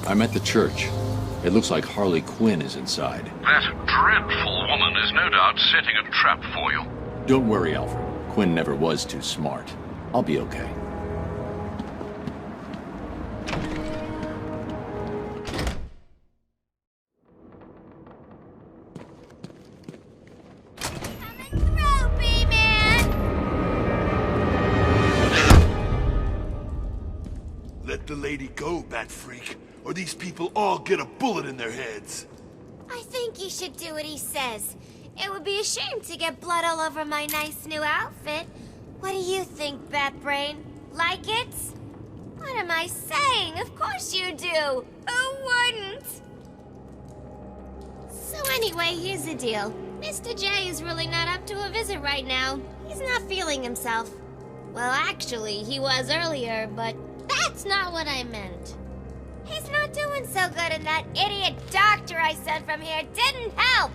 I'm at the church. It looks like Harley Quinn is inside. That dreadful woman is no doubt setting a trap for you. Don't worry, Alfred. Quinn never was too smart. I'll be okay. Let the lady go, Bat Freak, or these people all get a bullet in their heads. I think you should do what he says. It would be a shame to get blood all over my nice new outfit. What do you think, Batbrain? Like it? What am I saying? Of course you do. Who wouldn't? So anyway, here's the deal. Mr. J is really not up to a visit right now. He's not feeling himself. Well, actually, he was earlier, but that's not what I meant. He's not doing so good, and that idiot doctor I sent from here didn't help.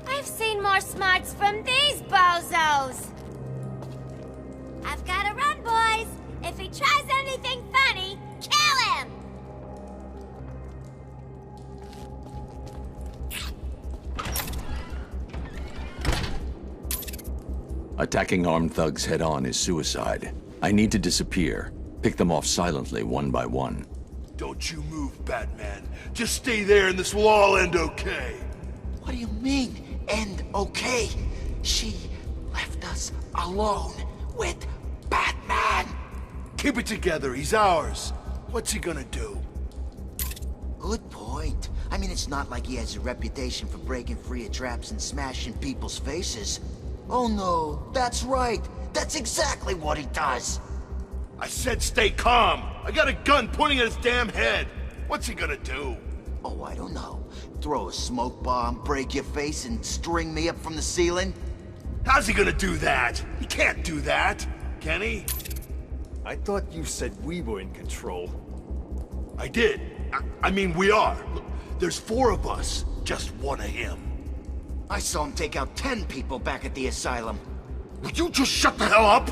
I've seen more smarts from these bozos. I've got to run, boys. If he tries anything funny, kill him! Attacking armed thugs head-on is suicide. I need to disappear. Pick them off silently, one by one. Don't you move, Batman. Just stay there and this will all end okay. What do you mean, end okay? She left us alone with Batman. Keep it together, he's ours. What's he gonna do? Good point. I mean, it's not like he has a reputation for breaking free of traps and smashing people's faces. Oh no, that's right. That's exactly what he does. I said stay calm. I got a gun pointing at his damn head. What's he gonna do? Oh, I don't know. Throw a smoke bomb, break your face, and string me up from the ceiling? How's he gonna do that? He can't do that, can he? I thought you said we were in control. I did. I mean, we are. Look, there's 4 of us, just one of him. I saw him take out 10 people back at the asylum. Would you just shut the hell up?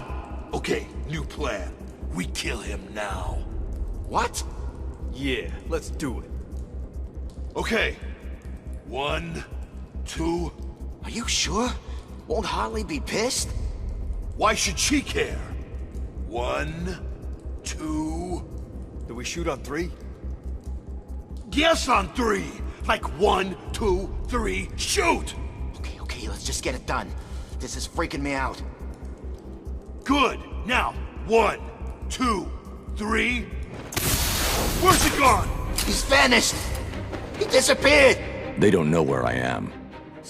Okay, new plan. We kill him now. What? Yeah, let's do it. Okay. 1, 2... Are you sure? Won't Harley be pissed? Why should she care? 1, 2... Do we shoot on 3? Yes, on 3! Like 1, 2, 3, shoot! Okay, let's just get it done. This is freaking me out. Good! Now, 1, 2, 3... Where's he gone? He's vanished! He disappeared! They don't know where I am.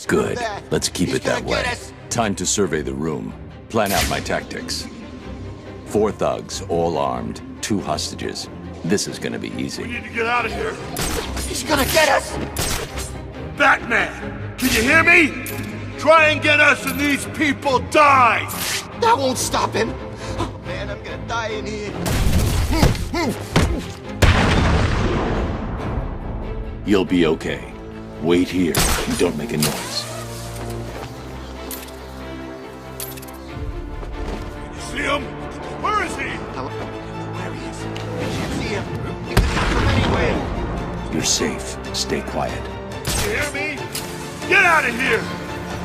Good. Let's keep it that way. Time to survey the room. Plan out my tactics. 4 thugs, all armed, 2 hostages. This is gonna be We easy. need to get out of here. He's gonna get us! Batman! Can you hear me? Try and get us and these people die! That won't stop him! Oh man, I'm gonna die in here. You'll be okay. Wait here and don't make a noise. You see him? Where is he? Hello? Where he is? I can't see him. He could come from anywhere. You're safe. Stay quiet. You hear me? Get out of here!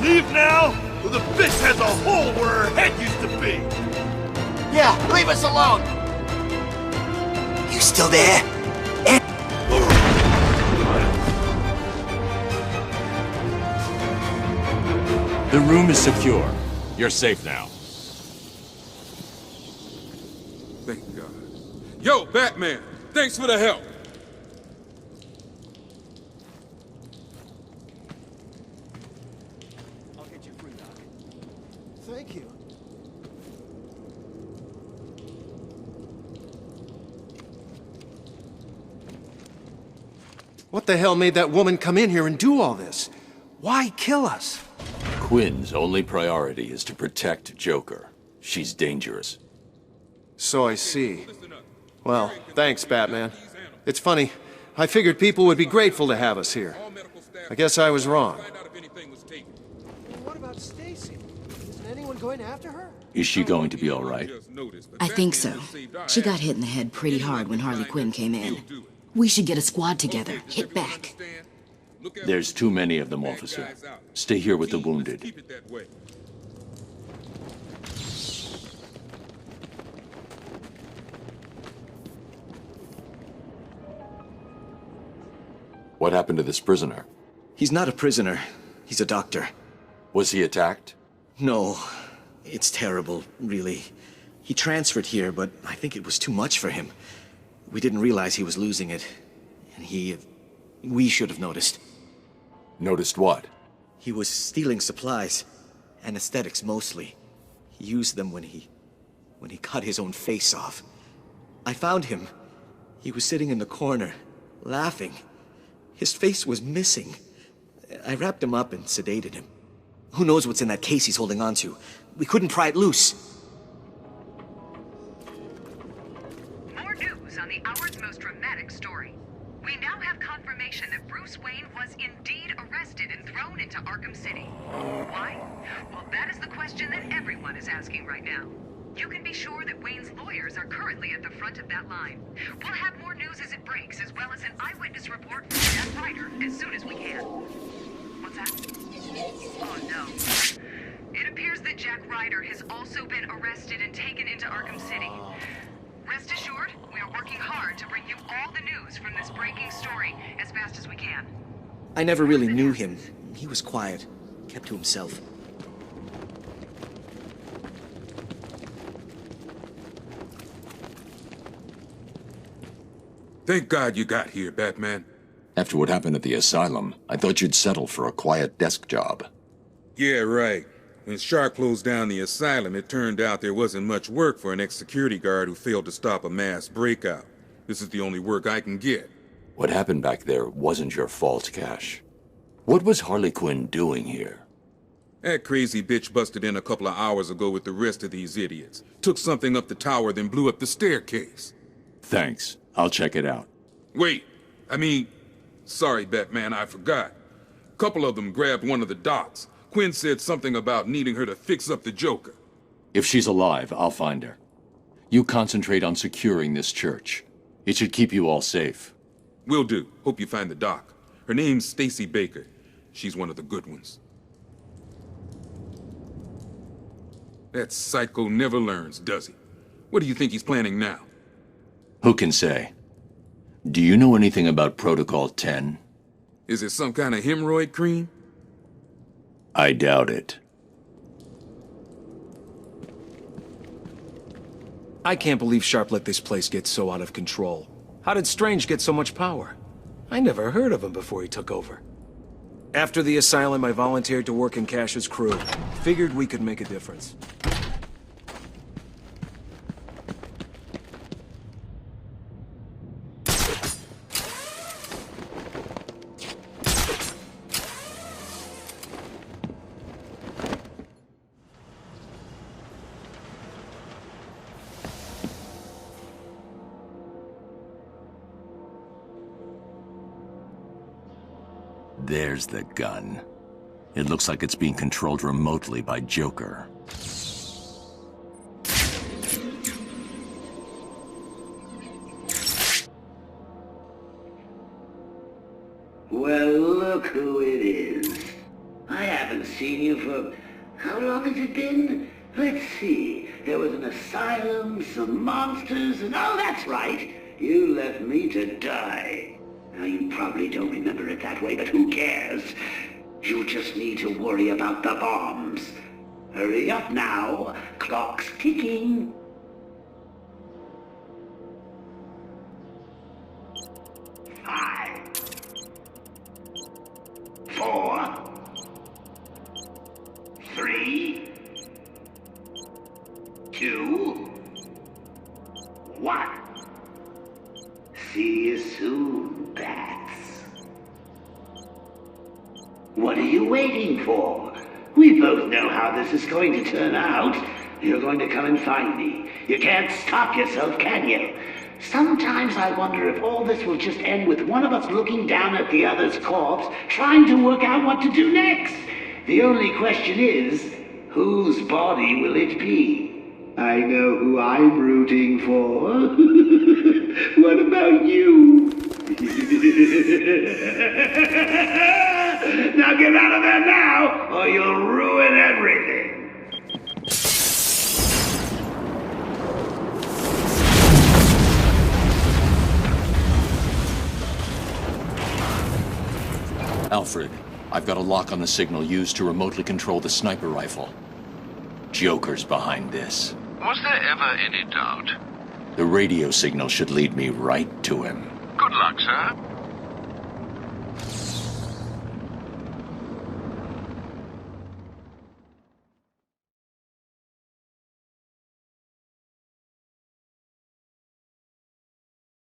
Leave now, or the bitch has a hole where her head used to be! Yeah, leave us alone! You still there? The room is secure. You're safe now. Thank God. Yo, Batman! Thanks for the help! I'll get you free, Doc. Thank you. What the hell made that woman come in here and do all this? Why kill us? Quinn's only priority is to protect Joker. She's dangerous. So I see. Well, thanks, Batman. It's funny. I figured people would be grateful to have us here. I guess I was wrong. What about Stacy? Isn't anyone going after her? Is she going to be all right? I think so. She got hit in the head pretty hard when Harley Quinn came in. We should get a squad together. Hit back. There's too many of them, officer. Stay here with the wounded. Keep it that way. What happened to this prisoner? He's not a prisoner. He's a doctor. Was he attacked? No. It's terrible, really. He transferred here, but I think it was too much for him. We didn't realize he was losing it. And we should have noticed. Noticed what? He was stealing supplies. Anesthetics, mostly. He used them when he cut his own face off. I found him. He was sitting in the corner, laughing. His face was missing. I wrapped him up and sedated him. Who knows what's in that case he's holding on to? We couldn't pry it loose. More news on the hour's most dramatic story. We now have confirmation that Bruce Wayne was indeed arrested and thrown into Arkham City. Why? Well, that is the question that everyone is asking right now. You can be sure that Wayne's lawyers are currently at the front of that line. We'll have more news as it breaks, as well as an eyewitness report from Jack Ryder as soon as we can. What's that? Oh no. It appears that Jack Ryder has also been arrested and taken into Arkham City. Rest assured, we are working hard to bring you all the news from this breaking story as fast as we can. I never really knew him. He was quiet, kept to himself. Thank God you got here, Batman. After what happened at the asylum, I thought you'd settle for a quiet desk job. Yeah, right. When Shark closed down the asylum, it turned out there wasn't much work for an ex-security guard who failed to stop a mass breakout. This is the only work I can get. What happened back there wasn't your fault, Cash. What was Harley Quinn doing here? That crazy bitch busted in a couple of hours ago with the rest of these idiots. Took something up the tower, then blew up the staircase. Thanks. I'll check it out. Wait, sorry, Batman, I forgot. Couple of them grabbed one of the docs. Quinn said something about needing her to fix up the Joker. If she's alive, I'll find her. You concentrate on securing this church. It should keep you all safe. Will do. Hope you find the doc. Her name's Stacy Baker. She's one of the good ones. That psycho never learns, does he? What do you think he's planning now? Who can say? Do you know anything about Protocol 10? Is it some kind of hemorrhoid cream? I doubt it. I can't believe Sharp let this place get so out of control. How did Strange get so much power? I never heard of him before he took over. After the asylum, I volunteered to work in Cash's crew. Figured we could make a difference. There's the gun. It looks like it's being controlled remotely by Joker. Well, look who it is. I haven't seen you for... How long has it been? Let's see. There was an asylum, some monsters, and... Oh, that's right! You left me to die. Now, you probably don't remember it that way, but who cares? You just need to worry about the bombs. Hurry up now. Clock's ticking. 5, 4, 3, 2, 1. See you soon, Bats. What are you waiting for? We both know how this is going to turn out. You're going to come and find me. You can't stop yourself, can you? Sometimes I wonder if all this will just end with one of us looking down at the other's corpse, trying to work out what to do next. The only question is, whose body will it be? I know who I'm rooting for. What about you? Now get out of there now, or you'll ruin everything. Alfred, I've got a lock on the signal used to remotely control the sniper rifle. Joker's behind this. Was there ever any doubt? The radio signal should lead me right to him. Good luck, sir.